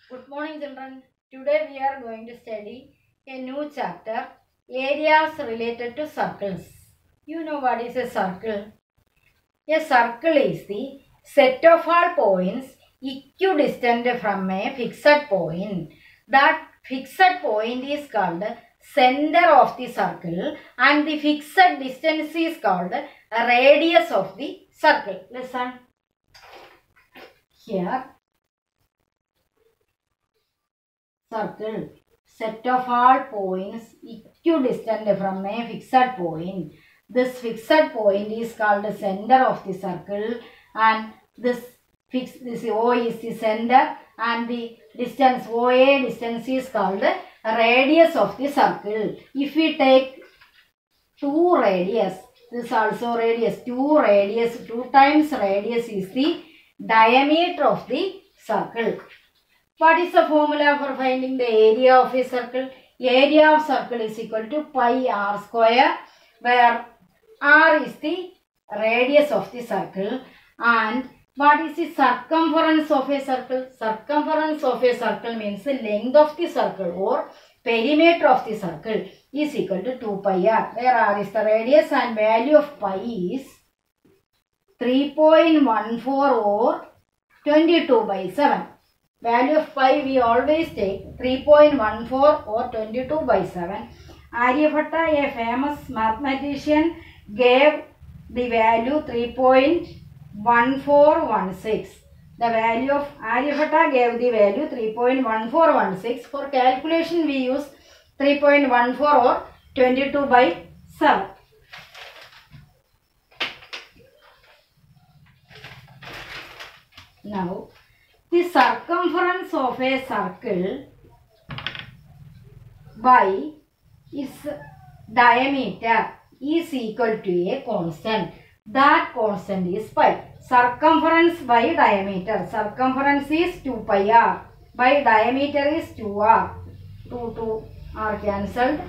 Good morning, children. Today we are going to study a new chapter, areas related to circles. You know what is a circle? A circle is the set of all points equidistant from a fixed point. That fixed point is called center of the circle and the fixed distance is called radius of the circle. Listen. Here, circle, set of all points equidistant from a fixed point. This fixed point is called the center of the circle, and this O is the center, and the distance OA distance is called the radius of the circle. If we take 2 radius, this also radius, 2 times radius is the diameter of the circle. What is the formula for finding the area of a circle? Area of circle is equal to pi r square, where r is the radius of the circle. And what is the circumference of a circle? Circumference of a circle means the length of the circle or perimeter of the circle is equal to 2 pi r, where r is the radius and value of pi is 3.14 or 22 by 7. Value of pi we always take 3.14 or 22 by 7. Aryabhatta, a famous mathematician, gave the value 3.1416. The value of Aryabhatta gave the value 3.1416. For calculation we use 3.14 or 22 by 7. Now, the circumference of a circle by its diameter is equal to a constant. That constant is pi. Circumference by diameter. Circumference is 2 pi r. By diameter is 2r. 2 are cancelled.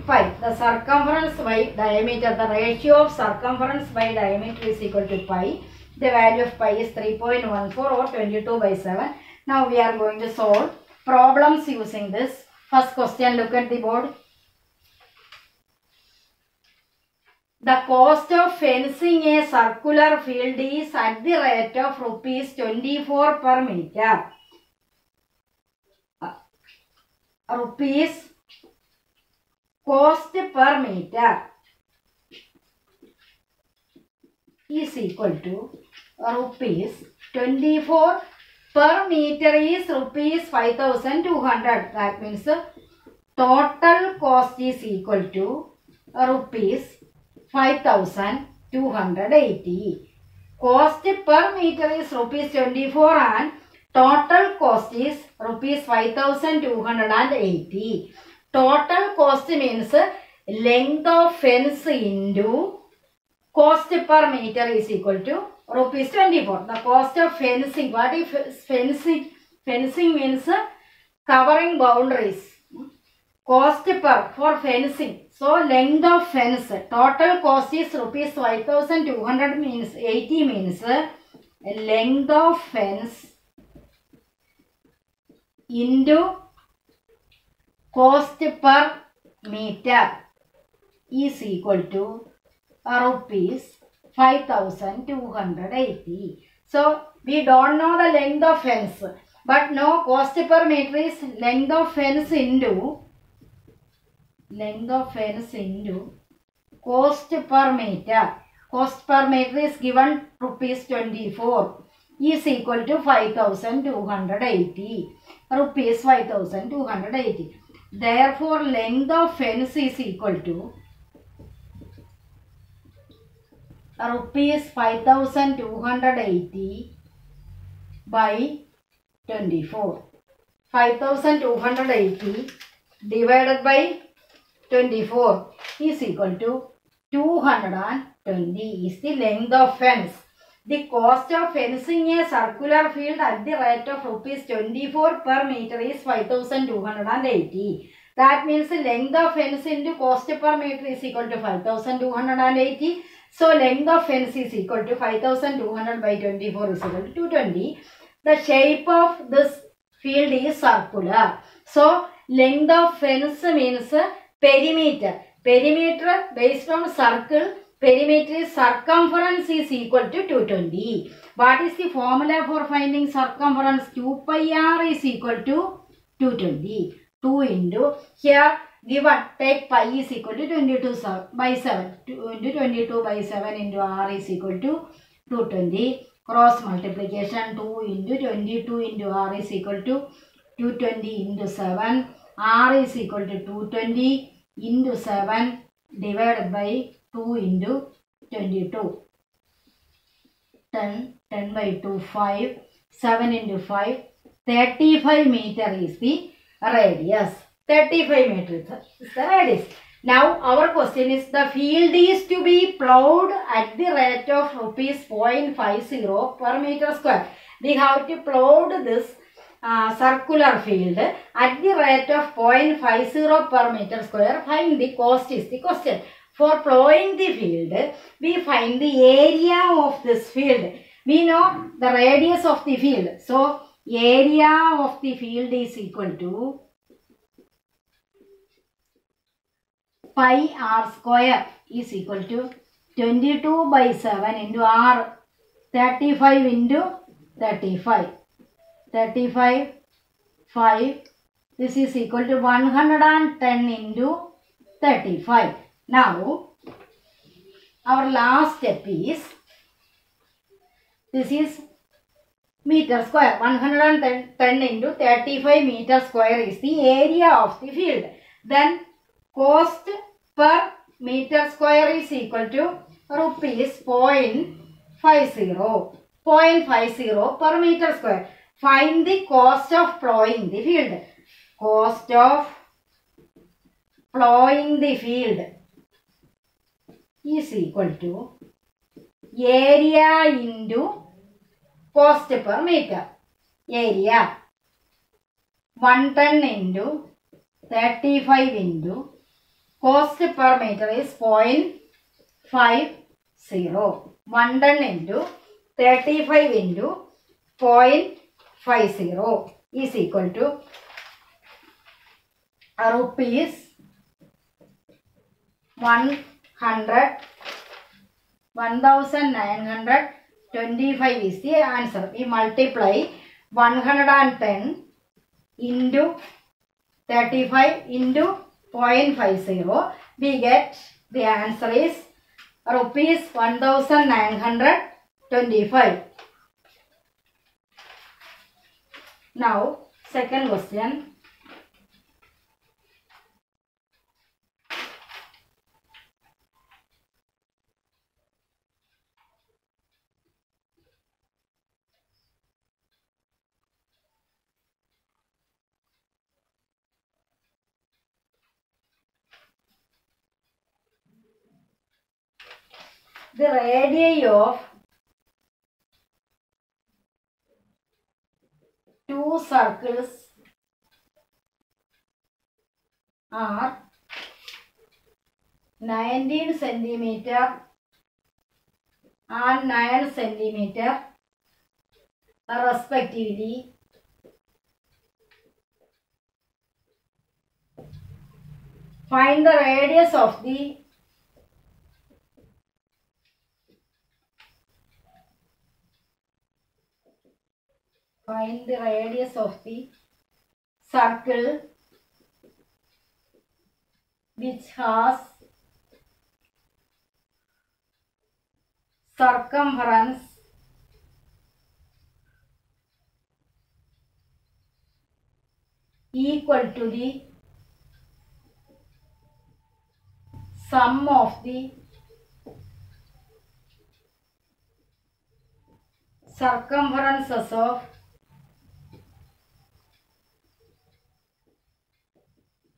Pi. The circumference by diameter, the ratio of circumference by diameter is equal to pi. The value of pi is 3.14 or 22 by 7. Now we are going to solve problems using this. First question, look at the board. The cost of fencing a circular field is at the rate of rupees 24 per meter. Rupees cost per meter is equal to rupees 24 per meter is rupees 5200. That means total cost is equal to rupees 5280. Cost per meter is rupees 24 and total cost is rupees 5280. Total cost means length of fence into cost per meter is equal to rupees 24. The cost of fencing. What is fencing? Fencing means covering boundaries. Cost per for fencing. So length of fence. Total cost is rupees 5200 means 80 means length of fence into cost per meter is equal to rupees 5280. So we don't know the length of fence, but no, cost per meter is length of fence into cost per meter. Cost per meter is given rupees 24 is equal to 5280. Rupees 5280. Therefore, length of fence is equal to rupees 5280 by 24. 5280 divided by 24 is equal to 220 is the length of fence. The cost of fencing a circular field at the rate of rupees 24 per meter is 5280. That means the length of fence into cost per meter is equal to 5280. So length of fence is equal to 5200 by 24 is equal to 220. The shape of this field is circular. So length of fence means perimeter. Perimeter based on circle, perimeter is circumference is equal to 220. What is the formula for finding circumference? 2 pi r is equal to 220. 2 into, here given, take pi is equal to 22 by 7. 2 into 22 by 7 into r is equal to 220. Cross multiplication, 2 into 22 into r is equal to 220 into 7. R is equal to 220 into 7 divided by 2 into 22. 10 by 2, 5. 7 into 5. 35 meter is the radius. 35 meters is the radius. Now our question is, the field is to be plowed at the rate of rupees 0.50 per meter square. We have to plow this circular field at the rate of 0.50 per meter square. Find the cost is the question. For plowing the field, we find the area of this field. We know the radius of the field. So area of the field is equal to pi r square is equal to 22 by 7 into r, 35 into 35. 35, 5, this is equal to 110 into 35. Now, our last step is, this is meter square. 110 into 35 meter square is the area of the field. Then, cost per meter square is equal to rupees 0.50. 0.50 per meter square. Find the cost of plowing the field. Cost of plowing the field is equal to area into cost per meter. Area 110 into 35 into cost per meter is 0.50. 110 into 35 into 0.50 is equal to rupees 1925 is the answer. We multiply 110 into 35 into 0.50. We get the answer is rupees 1925. Now, second question. The radii of two circles are 19 centimeter and 9 centimeter respectively. Find the radius of the circle which has circumference equal to the sum of the circumferences of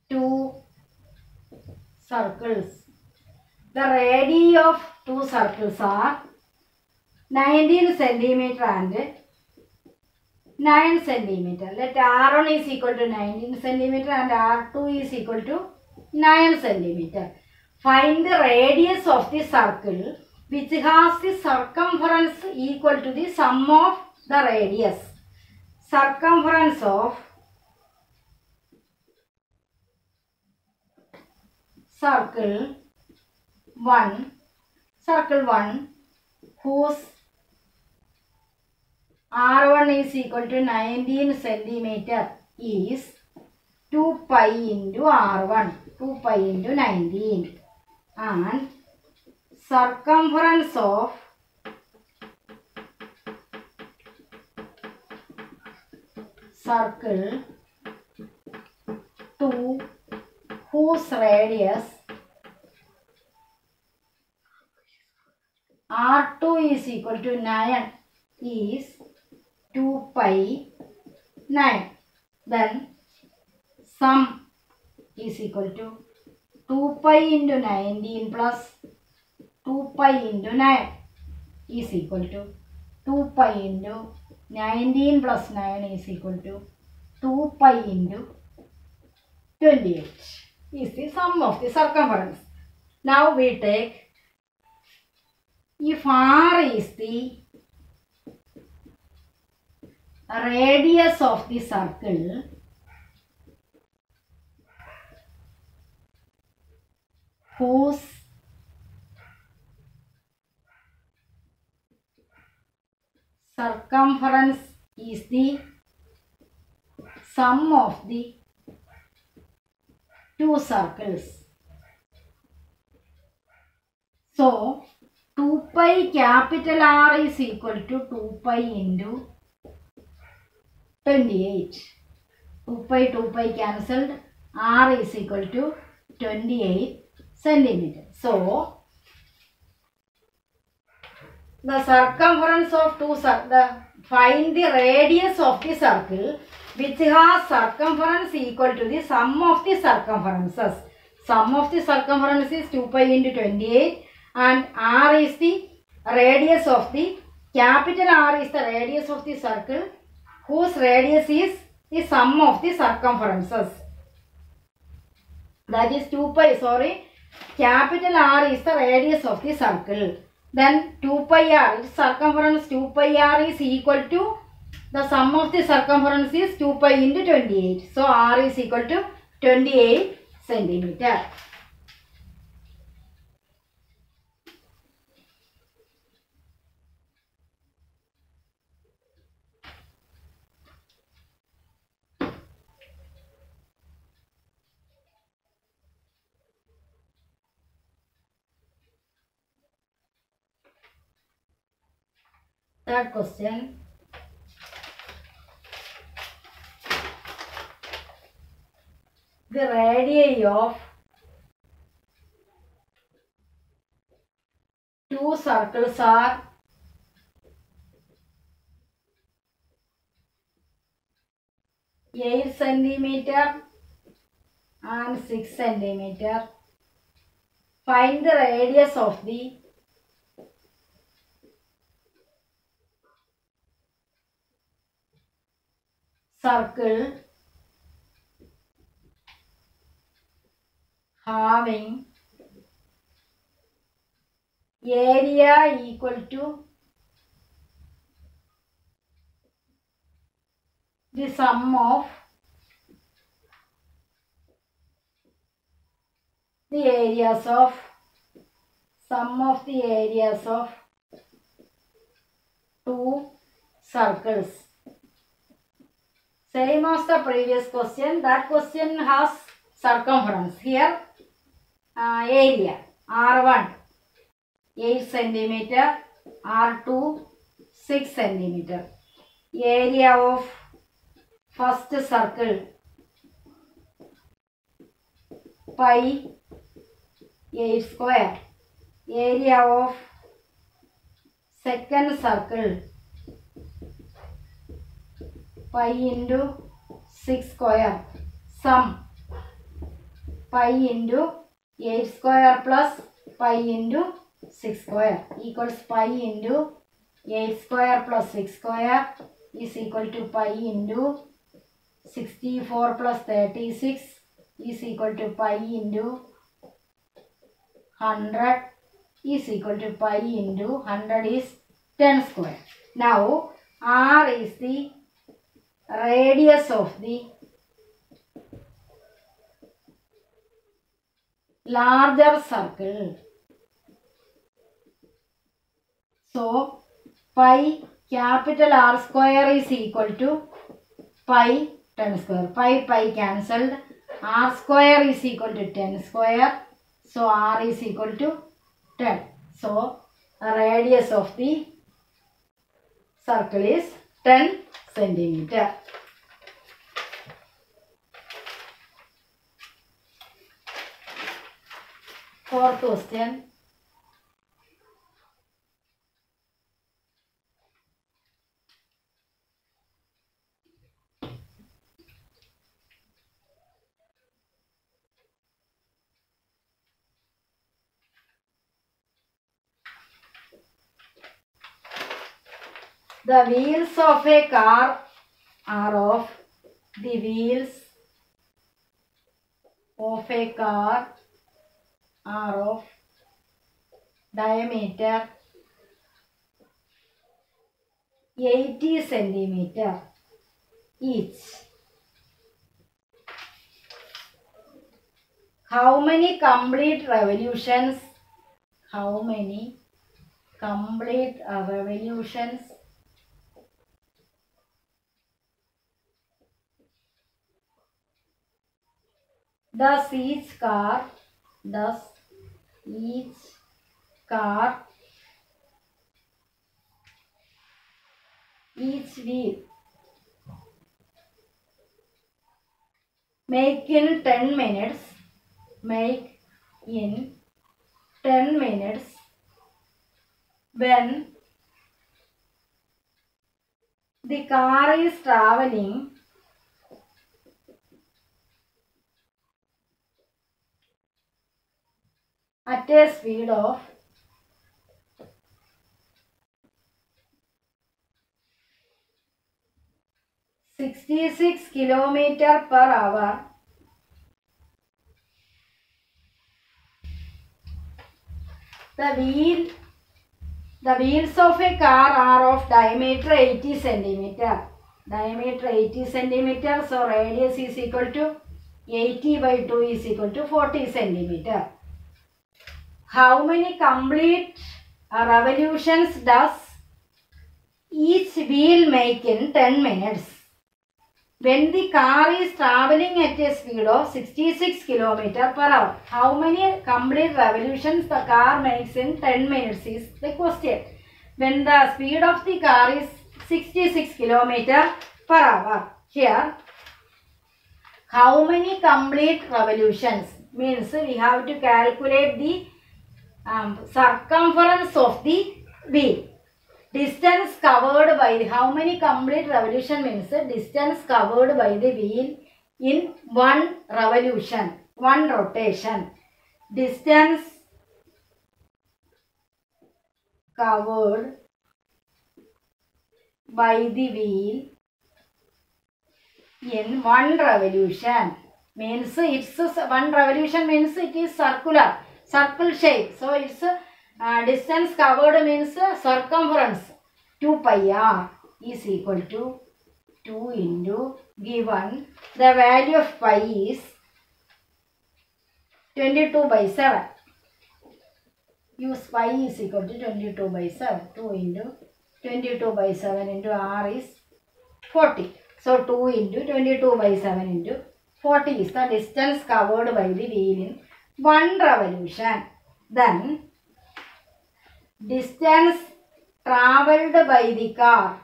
two circles. The radii of two circles are 19 centimeter and 9 centimeter. Let R1 is equal to 19 centimeter and R2 is equal to 9 centimeter. Find the radius of the circle which has the circumference equal to the sum of the radius. circumference of circle 1 whose R1 is equal to 19 centimeter is 2 pi into R1, 2 pi into 19, and circumference of circle 2 whose radius R2 is equal to 9 is 2 pi 9. Then sum is equal to 2 pi into 19 plus 2 pi into 9 is equal to 2 pi into 19 plus 9 is equal to 2 pi into 28 is the sum of the circumference. Now we take, if R is the radius of the circle, whose circumference is the sum of the two circles. So 2 pi capital R is equal to 2 pi into 28. 2 pi cancelled. R is equal to 28 centimeter. So the circumference of find the radius of the circle which has circumference equal to the sum of the circumferences. Sum of the circumference is 2 pi into 28 and R is the radius of the, capital R is the radius of the circle whose radius is the sum of the circumferences. That is 2 pi, capital R is the radius of the circle. Then 2 pi R, its circumference 2 pi R is equal to the sum of the circumference is 2 pi into 28. So R is equal to 28 centimeter. Third question. The radii of two circles are 8 centimeter and 6 centimeter. Find the radius of the circle having area equal to the sum of the areas of two circles. Same as the previous question. That question has circumference. Here area R1 8 centimeter, R2 6 centimeter. Area of first circle pi 8 square. Area of second circle pi into 6 square. Sum pi into 8 square plus pi into 6 square equals pi into 8 square plus 6 square is equal to pi into 64 plus 36 is equal to pi into 100 is equal to pi into 100 is 10 square. Now R is the radius of the larger circle. So, pi capital R square is equal to pi 10 square. Pi cancelled. R square is equal to 10 square. So, R is equal to 10. So, radius of the circle is 10 centimeter. Fourth question. The wheels of a car are of diameter 80 centimeter each. How many complete revolutions does each wheel make in 10 minutes when the car is traveling at a speed of 66 km per hour. The wheels of a car are of diameter 80 centimeter. So radius is equal to 80 by 2 is equal to 40 centimeter. How many complete revolutions does each wheel make in 10 minutes? When the car is traveling at a speed of 66 km per hour, how many complete revolutions the car makes in 10 minutes is the question. When the speed of the car is 66 km per hour, here, how many complete revolutions? Means we have to calculate the circumference of the wheel. Distance covered by how many complete revolution means distance covered by the wheel in one revolution, one rotation. Distance covered by the wheel in one revolution means it's one revolution means it is circle shape. So it's distance covered means circumference 2 pi r is equal to 2 into given the value of pi is 22 by 7. Use pi is equal to 22 by 7. 2 into 22 by 7 into r is 40. So 2 into 22 by 7 into 40 is the distance covered by the wheel in one revolution. Then distance travelled by the car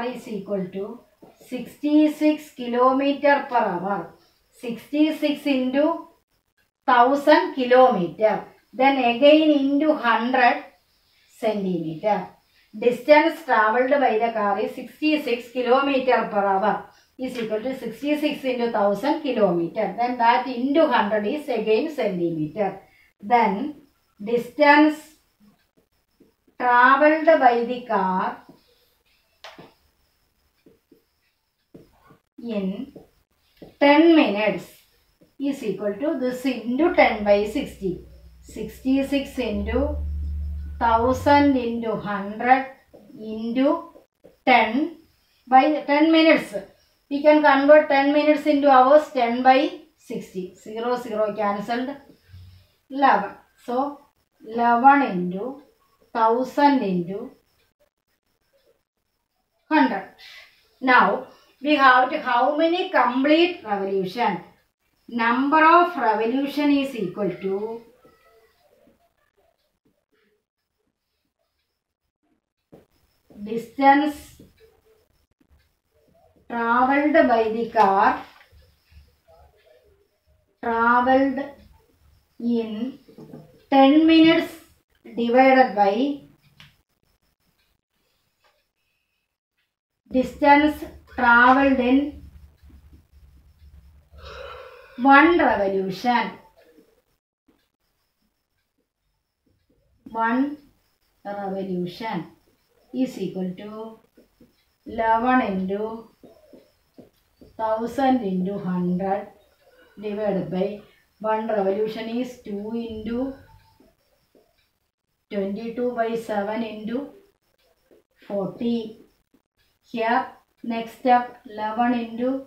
is equal to 66 km per hour. 66 into 1000 km. Then again into 100 centimeter. Distance travelled by the car is 66 km per hour is equal to 66 into 1000 km. Then that into 100 is again centimeter. Then distance travelled by the car in 10 minutes is equal to this into 10 by 60. 66 into 1000 into 100 into 10 by 10 minutes. We can convert 10 minutes into hours. 10 by 60. 0, 0 cancelled. 11. So, 11 into 1000 into 100. Now, we have to how many complete revolution? Number of revolution is equal to distance travelled by the car travelled in 10 minutes divided by distance travelled in 1 revolution. 1 revolution is equal to 11 into 1000 into 100 divided by 1 revolution is 2 into 22 by 7 into 40. Here next step 11 into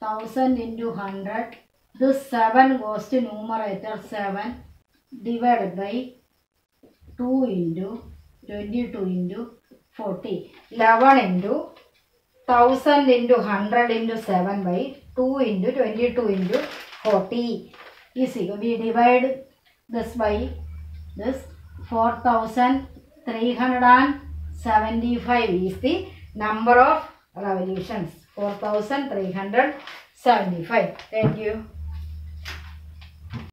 1000 into 100. This 7 goes to numerator 7 divided by 2 into 22 into 40. 11 into 1000 into 100 into 7 by 2 into 22 into 40 is equal. We divide this by this. 4375 is the number of revolutions. 4375. Thank you.